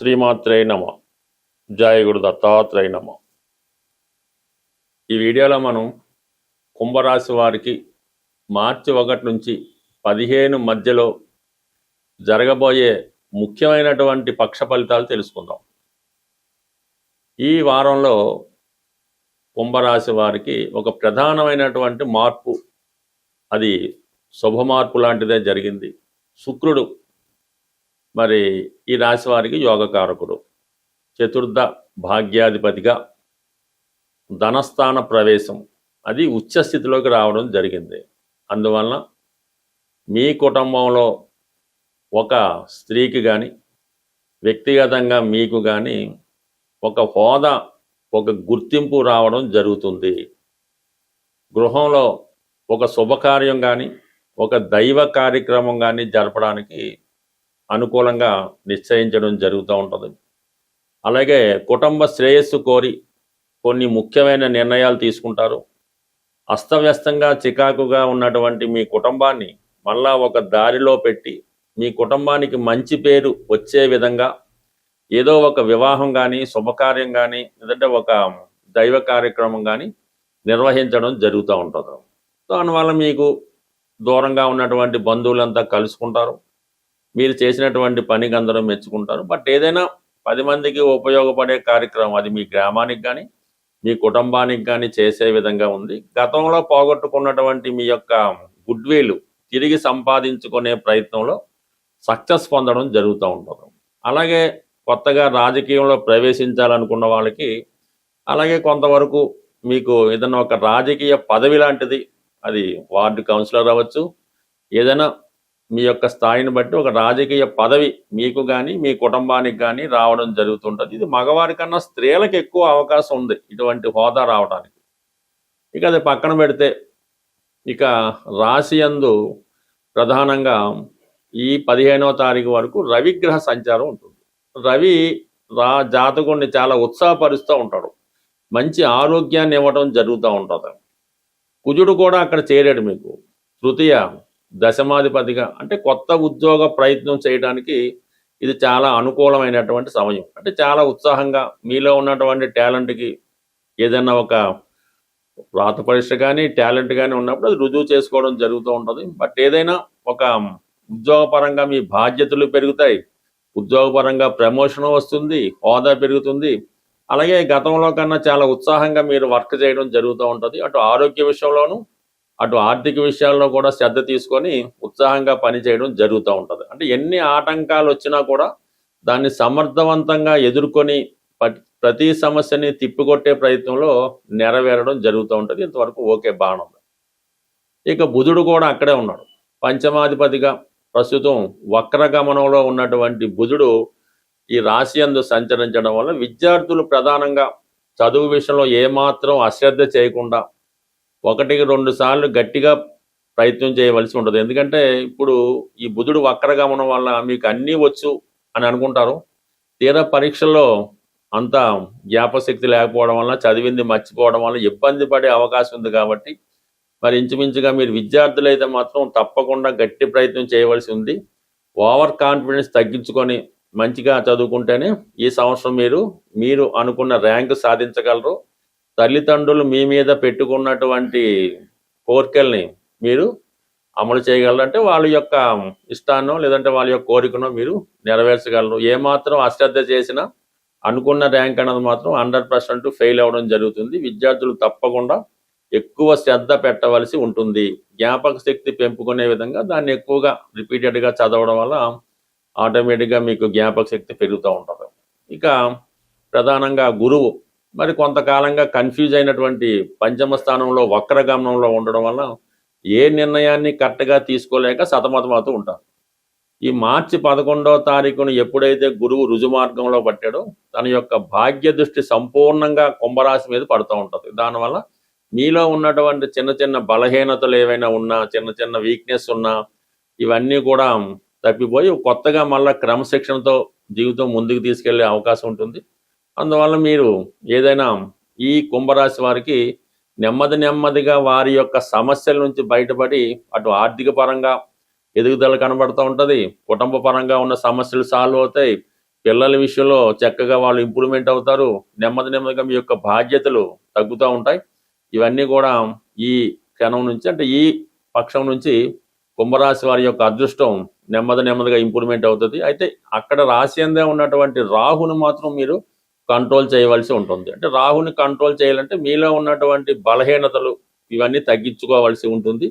శ్రీమాత్రే నమ. జయ గురు దత్తాత్రేయ నమ. ఈ వీడియోలో మనం కుంభరాశి వారికి మార్చి 1 నుంచి 15 మధ్యలో జరగబోయే ముఖ్యమైనటువంటి పక్ష ఫలితాలు తెలుసుకుందాం. ఈ వారంలో కుంభరాశి వారికి ఒక ప్రధానమైనటువంటి మార్పు, అది శుభ మార్పు లాంటిదే జరిగింది. శుక్రుడు మరి ఈ రాశి వారికి యోగకారకుడు, చతుర్థ భాగ్యాధిపతిగా ధనస్థాన ప్రవేశం అది ఉచ్చస్థితిలోకి రావడం జరిగింది. అందువలన మీ కుటుంబంలో ఒక స్త్రీకి కానీ వ్యక్తిగతంగా మీకు కానీ ఒక హోదా, ఒక గుర్తింపు రావడం జరుగుతుంది. గృహంలో ఒక శుభకార్యం కానీ ఒక దైవ కార్యక్రమం కానీ జరపడానికి అనుకూలంగా నిశ్చయించడం జరుగుతూ ఉంటుంది. అలాగే కుటుంబ శ్రేయస్సు కోరి కొన్ని ముఖ్యమైన నిర్ణయాలు తీసుకుంటారు. అస్తవ్యస్తంగా చికాకుగా ఉన్నటువంటి మీ కుటుంబాన్ని మళ్ళా ఒక దారిలో పెట్టి మీ కుటుంబానికి మంచి పేరు వచ్చే విధంగా ఏదో ఒక వివాహం కానీ శుభకార్యం కానీ లేదంటే ఒక దైవ కార్యక్రమం కానీ నిర్వహించడం జరుగుతూ ఉంటుంది. దానివల్ల మీకు దూరంగా ఉన్నటువంటి బంధువులంతా కలుసుకుంటారు. మీరు చేసినటువంటి పనికి అందరూ మెచ్చుకుంటారు. బట్ ఏదైనా 10 మందికి ఉపయోగపడే కార్యక్రమం అది మీ గ్రామానికి కానీ మీ కుటుంబానికి కానీ చేసే విధంగా ఉంది. గతంలో పోగొట్టుకున్నటువంటి మీ యొక్క గుడ్విల్ తిరిగి సంపాదించుకునే ప్రయత్నంలో సక్సెస్ పొందడం జరుగుతూ ఉంటుంది. అలాగే కొత్తగా రాజకీయంలో ప్రవేశించాలనుకున్న వాళ్ళకి, అలాగే కొంతవరకు మీకు ఏదైనా ఒక రాజకీయ పదవి లాంటిది, అది వార్డు కౌన్సిలర్ అవ్వచ్చు, ఏదైనా మీ యొక్క స్థాయిని బట్టి ఒక రాజకీయ పదవి మీకు కానీ మీ కుటుంబానికి కానీ రావడం జరుగుతుంటుంది. ఇది మగవారి కన్నా స్త్రీలకు ఎక్కువ అవకాశం ఉంది ఇటువంటి హోదా రావడానికి. ఇక అది పక్కన పెడితే ఇక రాశి యందు ప్రధానంగా ఈ 15వ తారీఖు వరకు రవిగ్రహ సంచారం ఉంటుంది. రవి జాతకుడిని చాలా ఉత్సాహపరుస్తూ ఉంటాడు, మంచి ఆరోగ్యాన్ని ఇవ్వడం జరుగుతూ ఉంటుంది. కుజుడు కూడా అక్కడ చేరాడు మీకు తృతీయ దశమాధిపతిగా. అంటే కొత్త ఉద్యోగ ప్రయత్నం చేయడానికి ఇది చాలా అనుకూలమైనటువంటి సమయం. అంటే చాలా ఉత్సాహంగా మీలో ఉన్నటువంటి టాలెంట్కి ఏదైనా ఒక రాత పరీక్ష కానీ టాలెంట్ కానీ ఉన్నప్పుడు అది రుజువు చేసుకోవడం జరుగుతూ ఉంటుంది. బట్ ఏదైనా ఒక ఉద్యోగపరంగా మీ బాధ్యతలు పెరుగుతాయి, ఉద్యోగపరంగా ప్రమోషన్ వస్తుంది, హోదా పెరుగుతుంది. అలాగే గతంలో కన్నా చాలా ఉత్సాహంగా మీరు వర్క్ చేయడం జరుగుతూ ఉంటుంది. అటు ఆరోగ్య విషయంలోనూ అటు ఆర్థిక విషయాల్లో కూడా శ్రద్ధ తీసుకొని ఉత్సాహంగా పనిచేయడం జరుగుతూ ఉంటుంది. అంటే ఎన్ని ఆటంకాలు వచ్చినా కూడా దాన్ని సమర్థవంతంగా ఎదుర్కొని ప్రతి సమస్యని తిప్పికొట్టే ప్రయత్నంలో నెరవేరడం జరుగుతూ ఉంటుంది. ఇంతవరకు ఓకే, బాగుంది. ఇక బుధుడు కూడా అక్కడే ఉన్నాడు, పంచమాధిపతిగా. ప్రస్తుతం వక్రగమనంలో ఉన్నటువంటి బుధుడు ఈ రాశి యందు సంచరించడం వల్ల విద్యార్థులు ప్రధానంగా చదువు విషయంలో ఏమాత్రం అశ్రద్ధ చేయకుండా 1-2 సార్లు గట్టిగా ప్రయత్నం చేయవలసి ఉంటుంది. ఎందుకంటే ఇప్పుడు ఈ బుధుడు వక్రగమనం వల్ల మీకు అన్నీ వచ్చు అని అనుకుంటారు. తీరా పరీక్షల్లో అంత జ్ఞాపశక్తి లేకపోవడం వల్ల, చదివింది మర్చిపోవడం వల్ల ఇబ్బంది పడే అవకాశం ఉంది. కాబట్టి మరి ఇంచుమించుగా మీరు విద్యార్థులు అయితే మాత్రం తప్పకుండా గట్టి ప్రయత్నం చేయవలసి ఉంది. ఓవర్ కాన్ఫిడెన్స్ తగ్గించుకొని మంచిగా చదువుకుంటేనే ఈ సంవత్సరం మీరు అనుకున్న ర్యాంకు సాధించగలరు. తల్లిదండ్రులు మీ మీద పెట్టుకున్నటువంటి కోరికల్ని మీరు అమలు చేయగలరు. అంటే వాళ్ళ యొక్క ఇష్టాన్నో లేదంటే వాళ్ళ యొక్క కోరికనో మీరు నెరవేర్చగలరు. ఏమాత్రం అశ్రద్ధ చేసినా అనుకున్న ర్యాంక్ అన్నది మాత్రం 100% ఫెయిల్ అవ్వడం జరుగుతుంది. విద్యార్థులు తప్పకుండా ఎక్కువ శ్రద్ధ పెట్టవలసి ఉంటుంది. జ్ఞాపక శక్తి పెంపుకునే విధంగా దాన్ని ఎక్కువగా రిపీటెడ్గా చదవడం వల్ల ఆటోమేటిక్గా మీకు జ్ఞాపక శక్తి పెరుగుతూ ఉంటుంది. ఇక ప్రధానంగా గురువు మరి కొంతకాలంగా కన్ఫ్యూజ్ అయినటువంటి పంచమ స్థానంలో వక్రగమనంలో ఉండడం వల్ల ఏ నిర్ణయాన్ని కరెక్ట్గా తీసుకోలేక సతమతమవుతూ ఉంటారు. ఈ మార్చి 11వ తారీఖున ఎప్పుడైతే గురువు రుజుమార్గంలో పట్టాడో తన యొక్క భాగ్య దృష్టి సంపూర్ణంగా కుంభరాశి మీద పడుతూ ఉంటుంది. దానివల్ల మీలో ఉన్నటువంటి చిన్న చిన్న బలహీనతలు ఏవైనా ఉన్నా, చిన్న చిన్న వీక్నెస్ ఉన్నా, ఇవన్నీ కూడా తప్పిపోయి కొత్తగా మళ్ళీ క్రమశిక్షణతో జీవితం ముందుకు తీసుకెళ్లే అవకాశం ఉంటుంది. అందువల్ల మీరు ఏదైనా ఈ కుంభరాశి వారికి నెమ్మదిగా వారి యొక్క సమస్యల నుంచి బయటపడి అటు ఆర్థిక పరంగా ఎదుగుదల కనబడుతూ ఉంటుంది, కుటుంబ పరంగా ఉన్న సమస్యలు సాల్వ్ అవుతాయి, పిల్లల విషయంలో చక్కగా వాళ్ళు ఇంప్రూవ్మెంట్ అవుతారు. నెమ్మది నెమ్మదిగా మీ యొక్క బాధ్యతలు తగ్గుతూ ఉంటాయి. ఇవన్నీ కూడా ఈ క్షణం నుంచి అంటే ఈ పక్షం నుంచి కుంభరాశి వారి యొక్క అదృష్టం నెమ్మదిగా ఇంప్రూవ్మెంట్ అవుతుంది. అయితే అక్కడ రాశి అందే ఉన్నటువంటి రాహును మాత్రం మీరు కంట్రోల్ చేయవలసి ఉంటుంది. అంటే రాహుని కంట్రోల్ చేయాలంటే మీలో ఉన్నటువంటి బలహీనతలు ఇవన్నీ తగ్గించుకోవాల్సి ఉంటుంది.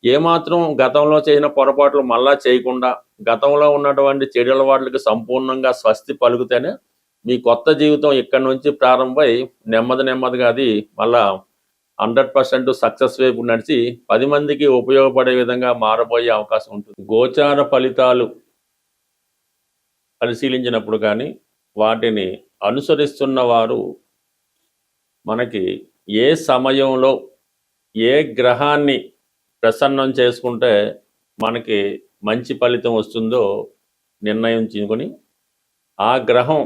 ఏమాత్రం గతంలో చేసిన పొరపాట్లు మళ్ళా చేయకుండా గతంలో ఉన్నటువంటి చెడు అలవాట్లకు సంపూర్ణంగా స్వస్తి పలుకుతేనే మీ కొత్త జీవితం ఇక్కడి నుంచి ప్రారంభమై నెమ్మదిగా అది మళ్ళా 100% సక్సెస్ వైపు నడిచి 10 మందికి ఉపయోగపడే విధంగా మారబోయే అవకాశం ఉంటుంది. గోచార ఫలితాలు పరిశీలించినప్పుడు కానీ వాటిని అనుసరిస్తున్న వారు మనకి ఏ సమయంలో ఏ గ్రహాన్ని ప్రసన్నం చేసుకుంటే మనకి మంచి ఫలితం వస్తుందో నిర్ణయించుకొని ఆ గ్రహం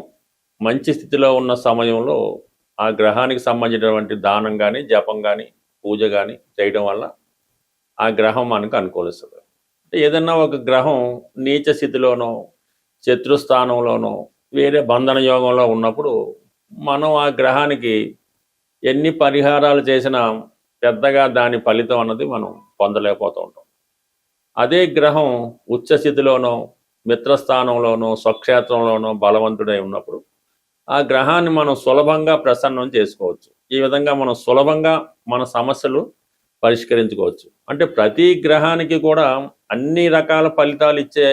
మంచి స్థితిలో ఉన్న సమయంలో ఆ గ్రహానికి సంబంధించినటువంటి దానం కానీ జపం కానీ పూజ కానీ చేయడం వల్ల ఆ గ్రహం మనకు అనుకూలిస్తుంది. ఏదన్నా ఒక గ్రహం నీచ స్థితిలోనో శత్రుస్థానంలోనో వేరే బంధన యోగంలో ఉన్నప్పుడు మనం ఆ గ్రహానికి ఎన్ని పరిహారాలు చేసినా పెద్దగా దాని ఫలితం అన్నది మనం పొందలేకపోతూ ఉంటాం. అదే గ్రహం ఉచ్చస్థితిలోనో మిత్రస్థానంలోనో స్వక్షేత్రంలోనో బలవంతుడై ఉన్నప్పుడు ఆ గ్రహాన్ని మనం సులభంగా ప్రసన్నం చేసుకోవచ్చు. ఈ విధంగా మనం సులభంగా మన సమస్యలు పరిష్కరించుకోవచ్చు. అంటే ప్రతి గ్రహానికి కూడా అన్ని రకాల ఫలితాలు ఇచ్చే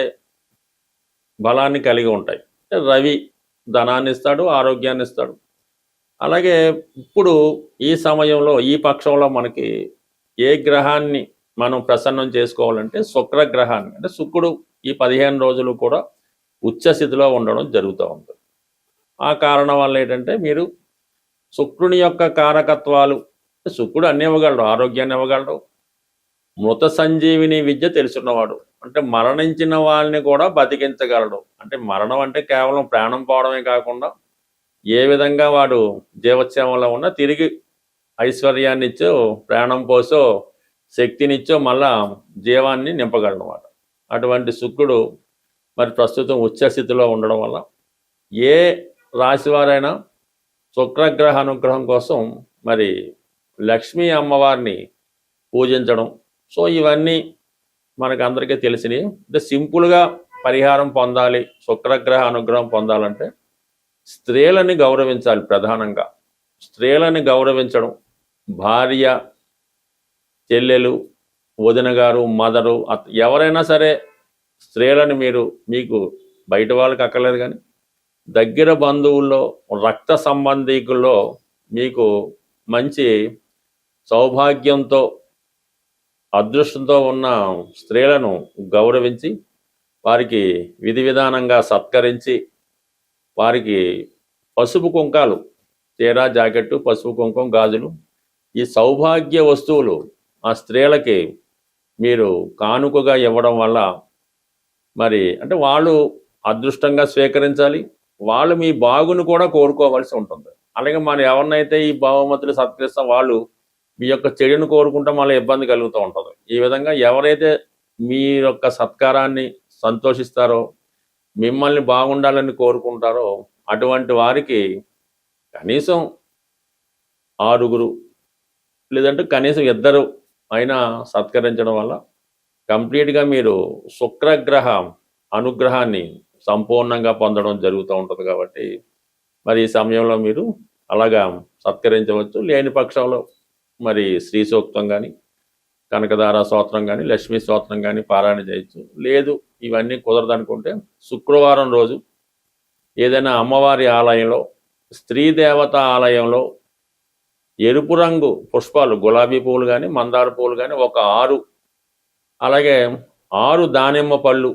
బలాన్ని కలిగి ఉంటాయి. రవి ధనాన్ని ఇస్తాడు, ఆరోగ్యాన్ని ఇస్తాడు. అలాగే ఇప్పుడు ఈ సమయంలో ఈ పక్షంలో మనకి ఏ గ్రహాన్ని మనం ప్రసన్నం చేసుకోవాలంటే శుక్రగ్రహాన్ని, అంటే శుక్రుడు ఈ 15 రోజులు కూడా ఉచ్చస్థితిలో ఉండడం జరుగుతూ ఉంటుంది. ఆ కారణం వల్ల ఏంటంటే మీరు శుక్రుని యొక్క కారకత్వాలు, శుక్రుడు అన్ని ఇవ్వగలడు, ఆరోగ్యాన్ని ఇవ్వగలడు, మృత సంజీవిని విద్య తెలుసున్నవాడు, అంటే మరణించిన వాళ్ళని కూడా బతికించగలడు. అంటే మరణం అంటే కేవలం ప్రాణం పోవడమే కాకుండా ఏ విధంగా వాడు జీవోత్సవంలో ఉన్నా తిరిగి ఐశ్వర్యాన్ని ఇచ్చో ప్రాణం పోసో శక్తినిచ్చో మళ్ళా జీవాన్ని నింపగలనమాట. అటువంటి శుక్రుడు మరి ప్రస్తుతం ఉచ్చస్థితిలో ఉండడం వల్ల ఏ రాశివారైనా శుక్రగ్రహ అనుగ్రహం కోసం మరి లక్ష్మీ అమ్మవారిని పూజించడం. సో ఇవన్నీ మనకు అందరికీ తెలిసినవి. అంటే సింపుల్గా పరిహారం పొందాలి, శుక్రగ్రహ అనుగ్రహం పొందాలంటే స్త్రీలని గౌరవించాలి. ప్రధానంగా స్త్రీలని గౌరవించడం, భార్య, చెల్లెలు, వదిన గారు, మదరు, ఎవరైనా సరే స్త్రీలని మీకు బయట వాళ్ళకి అక్కర్లేదు కానీ దగ్గర బంధువుల్లో రక్త సంబంధీకుల్లో మీకు మంచి సౌభాగ్యంతో అదృష్టంతో ఉన్న స్త్రీలను గౌరవించి వారికి విధి విధానంగా సత్కరించి వారికి పసుపు కుంకాలు, చీర జాకెట్టు, పసుపు కుంకం, గాజులు, ఈ సౌభాగ్య వస్తువులు ఆ స్త్రీలకి మీరు కానుకగా ఇవ్వడం వల్ల మరి అంటే వాళ్ళు అదృష్టంగా స్వీకరించాలి, వాళ్ళు మీ బాగును కూడా కోరుకోవాల్సి ఉంటుంది. అలాగే మనం ఎవరినైతే ఈ బహుమతులు సత్కరిస్తాం వాళ్ళు మీ యొక్క చెడును కోరుకుంటే మళ్ళీ ఇబ్బంది కలుగుతూ ఉంటుంది. ఈ విధంగా ఎవరైతే మీ యొక్క సత్కారాన్ని సంతోషిస్తారో మిమ్మల్ని బాగుండాలని కోరుకుంటారో అటువంటి వారికి కనీసం 6 లేదంటే కనీసం 2 అయినా సత్కరించడం వల్ల కంప్లీట్గా మీరు శుక్రగ్రహ అనుగ్రహాన్ని సంపూర్ణంగా పొందడం జరుగుతూ ఉంటుంది. కాబట్టి మరి ఈ సమయంలో మీరు అలాగా సత్కరించవచ్చు. లేని పక్షంలో మరి శ్రీ సూక్తం కానీ, కనకదార స్తోత్రం కానీ, లక్ష్మీ స్తోత్రం కానీ పారాయణ చేయొచ్చు. లేదు ఇవన్నీ కుదరదనుకుంటే శుక్రవారం రోజు ఏదైనా అమ్మవారి ఆలయంలో, స్త్రీ దేవత ఆలయంలో ఎరుపు రంగు పుష్పాలు, గులాబీ పువ్వులు కానీ, మందార పువ్వులు కానీ ఒక 6, అలాగే 6 దానిమ్మ పళ్ళు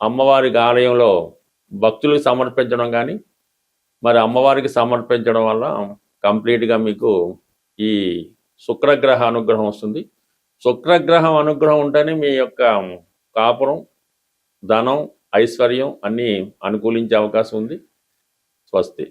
అమ్మవారి ఆలయంలో భక్తులకు సమర్పించడం కానీ మరి అమ్మవారికి సమర్పించడం వల్ల కంప్లీట్గా మీకు ఈ శుక్రగ్రహ అనుగ్రహం వస్తుంది. శుక్రగ్రహం అనుగ్రహం ఉంటేనే మీ యొక్క కాపురం, ధనం, ఐశ్వర్యం అన్నీ అనుకూలించే అవకాశం ఉంది. స్వస్తి.